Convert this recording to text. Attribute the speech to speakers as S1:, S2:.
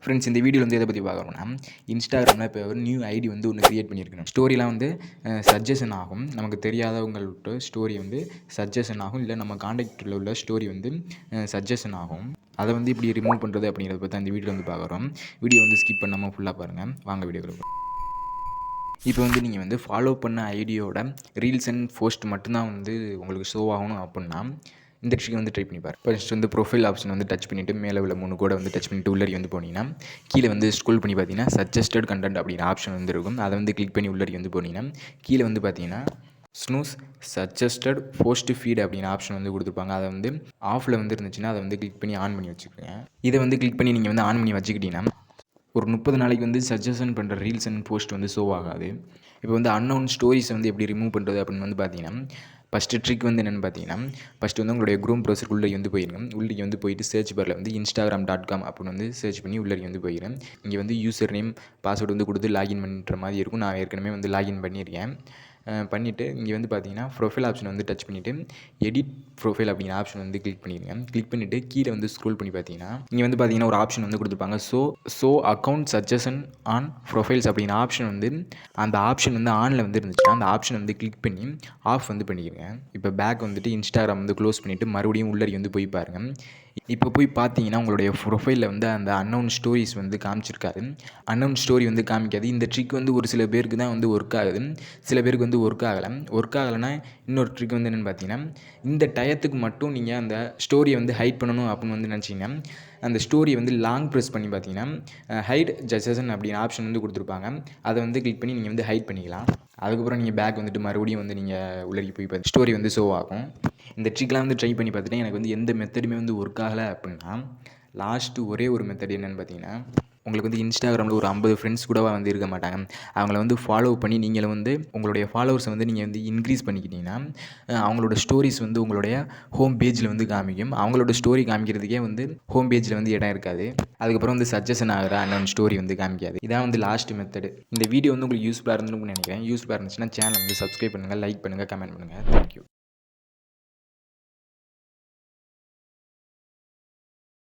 S1: Friends, இந்த வீடியோவில் வந்து எதை பற்றி பார்க்குறோம்னா, இன்ஸ்டாகிராமில் இப்போ ஒரு நியூ ஐடி வந்து ஒன்று க்ரியேட் பண்ணியிருக்கணும். ஸ்டோரிலாம் வந்து சஜஷன் ஆகும். நமக்கு தெரியாதவங்கள்ட்ட ஸ்டோரி வந்து சஜஷன் ஆகும். இல்லை நம்ம காண்டாக்டில் உள்ள ஸ்டோரி வந்து சஜஷன் ஆகும். அதை வந்து இப்படி ரிமூவ் பண்ணுறது அப்படிங்கிறத பற்றி அந்த வீடியோ வந்து பார்க்குறோம். வீடியோ வந்து ஸ்கிப் பண்ணாமல் ஃபுல்லாக பாருங்கள். வாங்க வீடியோக்குள்ள. இப்போ வந்து நீங்கள் வந்து ஃபாலோ பண்ண ஐடியோட ரீல்ஸ் அண்ட் போஸ்ட் மட்டும்தான் வந்து உங்களுக்கு ஷோ ஆகணும் அப்படின்னா இந்த ட்ரிக் வந்து ட்ரை பண்ணி பாருங்க. ஃபர்ஸ்ட் வந்து ப்ரொஃபைல் ஆப்ஷன் வந்து டச் பண்ணிவிட்டு மேலே உள்ள 3 கோடை வந்து டச் பண்ணிவிட்டு உள்ளே வந்து போனீங்கன்னா கீழே வந்து ஸ்க்ரோல் பண்ணி பார்த்தீங்கன்னா சஜஸ்டட் கண்டென்ட் அப்படிங்கிற ஆப்ஷன் வந்து இருக்கும். அதை வந்து கிளிக் பண்ணி உள்ளே வந்து போனீங்கன்னா கீழே வந்து பார்த்தீங்கன்னா ஸ்னூஸ் சஜஸ்டட் போஸ்ட் ஃபீட் அப்படிங்கிற ஆப்ஷன் வந்து கொடுத்துருப்பாங்க. அதை வந்து ஆஃபில் வந்து இருந்துச்சுன்னா அதை வந்து கிளிக் பண்ணி ஆன் பண்ணி வச்சுக்கோங்க. இதை வந்து கிளிக் பண்ணி நீங்கள் வந்து ஆன் பண்ணி வச்சுக்கிட்டீங்கன்னா ஒரு 30 நாளைக்கு வந்து சஜஷன் பண்ணுற ரீல்ஸ் அண்ட் போஸ்ட் வந்து ஷோ ஆகாது. இப்போ வந்து அன்னவுன் ஸ்டோரிஸை வந்து எப்படி ரிமூவ் பண்ணுறது அப்படின்னு வந்து பார்த்தீங்கன்னா ஃபஸ்ட்டு ட்ரிக் வந்து என்னென்னு பார்த்தீங்கன்னா ஃபஸ்ட்டு வந்து உங்களுடைய குரோம் ப்ரௌசருக்கு உள்ளே வந்து போயிருங்க. உள்ளே வந்து போயிட்டு சர்ச் பாரில் வந்து instagram.com அப்படின்னு வந்து சர்ச் பண்ணி உள்ளே வந்து போயிடுறேன். இங்கே வந்து யூசர் நேம் பாஸ்வேர்டு வந்து கொடுத்து லாகின் பண்ணுற மாதிரி இருக்கும். நான் ஏற்கனவே வந்து லாகின் பண்ணியிருக்கேன். பண்ணிவிட்டு இங்கே வந்து பார்த்தீங்கன்னா ப்ரொஃபைல் ஆப்ஷன் வந்து டச் பண்ணிவிட்டு எடிட் ப்ரொஃபைல் அப்படிங்கிற ஆப்ஷன் வந்து கிளிக் பண்ணிடுங்க. கிளிக் பண்ணிவிட்டு கீழே வந்து ஸ்க்ரோல் பண்ணி பார்த்தீங்கன்னா இங்கே வந்து பார்த்தீங்கன்னா ஒரு ஆப்ஷன் வந்து கொடுத்துருப்பாங்க. So account suggestion on profiles அப்படிங்கிற ஆப்ஷன் வந்து அந்த ஆப்ஷன் வந்து ஆனில் வந்து இருந்துச்சுன்னா அந்த ஆப்ஷன் வந்து கிளிக் பண்ணி ஆஃப் வந்து பண்ணிக்கிறேங்க. இப்போ பேக் வந்துட்டு இன்ஸ்டாகிராம் வந்து க்ளோஸ் பண்ணிவிட்டு மறுபடியும் உள்ளே வந்து போய் பாருங்கள். இப்போ போய் பார்த்தீங்கன்னா உங்களுடைய ப்ரொஃபைலில் வந்து அந்த அன்னவுன் ஸ்டோரிஸ் வந்து காமிச்சிருக்காது. அன்னவுன் ஸ்டோரி வந்து காமிக்காது. இந்த ட்ரிக் வந்து ஒரு சில பேருக்கு தான் வந்து ஒர்க் ஆகுது, சில பேருக்கு வந்து ஒர்க் ஆகலைன்னா இன்னொரு ட்ரிக் வந்து என்னென்னு பார்த்தீங்கன்னா இந்த டயத்துக்கு மட்டும் நீங்கள் அந்த ஸ்டோரியை வந்து ஹைட் பண்ணணும் அப்படின்னு வந்து நினச்சிங்கன்னா அந்த ஸ்டோரியை வந்து லாங் ப்ரெஸ் பண்ணி பார்த்தீங்கன்னா ஹைட் ஜட்ஜன் அப்படின்னு ஆப்ஷன் வந்து கொடுத்துருப்பாங்க. அதை வந்து கிளிக் பண்ணி நீங்கள் வந்து ஹைட் பண்ணிக்கலாம். அதுக்கப்புறம் நீங்கள் பேக் வந்துட்டு மறுபடியும் வந்து நீங்கள் உள்ளே போய் பார்த்து ஸ்டோரி வந்து ஷோ ஆகும். இந்த ட்ரிக்லாம் வந்து ட்ரை பண்ணி பார்த்துட்டு எனக்கு வந்து எந்த மெத்தடுமே வந்து ஒர்க் ஆகலை அப்படின்னா லாஸ்ட்டு ஒரே ஒரு மெத்தட் என்னென்னு பார்த்தீங்கன்னா உங்களுக்கு வந்து இன்ஸ்டாகிராமில் ஒரு 50 ஃப்ரெண்ட்ஸ் கூட வந்து இருக்க மாட்டாங்க. அவங்கள வந்து ஃபாலோ பண்ணி நீங்களும் வந்து உங்களுடைய ஃபாலோவர்ஸை வந்து நீங்கள் வந்து இன்க்ரீஸ் பண்ணிக்கிட்டீங்கன்னா அவங்களோட ஸ்டோரிஸ் வந்து உங்களுடைய ஹோம் பேஜில் வந்து காமிக்கும். அவங்களோட ஸ்டோரி காமிக்கிறதுக்கே வந்து ஹோம் பேஜில் வந்து இடம் இருக்காது. அதுக்கப்புறம் வந்து சஜஷன் ஆகிற அன்னோன் ஸ்டோரி வந்து காமிக்காது. இதான் வந்து லாஸ்ட் மெத்தடு. இந்த வீடியோ வந்து உங்களுக்கு யூஸ்ஃபுல்லாக இருந்துன்னு நினைக்கிறேன். யூஸ்ஃபுல்லாக இருந்துச்சுன்னா சேனல் வந்து சப்ஸ்கிரைப் பண்ணுங்கள், லைக் பண்ணுங்கள், கமெண்ட் பண்ணுங்கள். தேங்க்யூ.